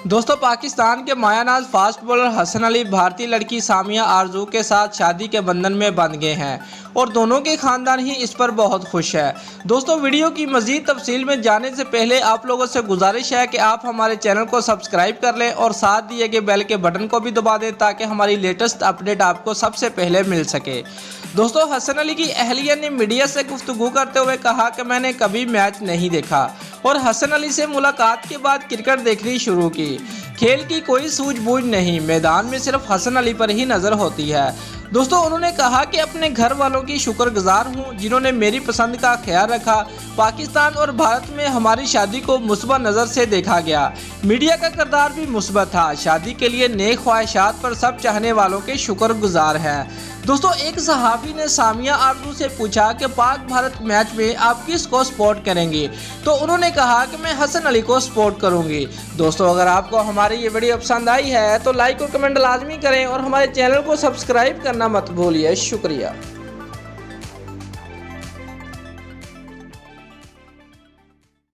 दोस्तों, पाकिस्तान के मायानाज fast bowler Hasan Ali भारतीय लड़की सामिया आरजू के साथ शादी के बंधन में बंध गए हैं और दोनों के खानदान ही इस पर बहुत खुश है। दोस्तों, वीडियो की मजीद तफसील में जाने से पहले आप लोगों से गुजारिश है कि आप हमारे चैनल को सब्सक्राइब कर लें और साथ दिए गए बेल के बटन को भी दबा दें ताकि हमारी लेटेस्ट अपडेट आपको सबसे पहले मिल सके। दोस्तों, हसन अली की अहलिया ने मीडिया से गुफ्तगू करते हुए कहा कि मैंने कभी मैच नहीं देखा और हसन अली से मुलाकात के बाद क्रिकेट देखनी शुरू की। खेल की कोई सूझबूझ नहीं, मैदान में सिर्फ हसन अली पर ही नज़र होती है। दोस्तों, उन्होंने कहा कि अपने घर वालों की शुक्रगुजार हूं जिन्होंने मेरी पसंद का ख्याल रखा। पाकिस्तान और भारत में हमारी शादी को मुस्बत नज़र से देखा गया। मीडिया का किरदार भी मुस्बत था। शादी के लिए नेक ख्वाहिशात पर सब चाहने वालों के शुक्रगुजार हैं। दोस्तों, एक सहाफ़ी ने सामिया आरजू से पूछा कि पाक भारत मैच में आप किसको सपोर्ट करेंगे, तो उन्होंने कहा कि मैं हसन अली को सपोर्ट करूंगी। दोस्तों, अगर आपको हमारी ये वीडियो पसंद आई है तो लाइक और कमेंट लाजमी करें और हमारे चैनल को सब्सक्राइब करना मत भूलिए। शुक्रिया।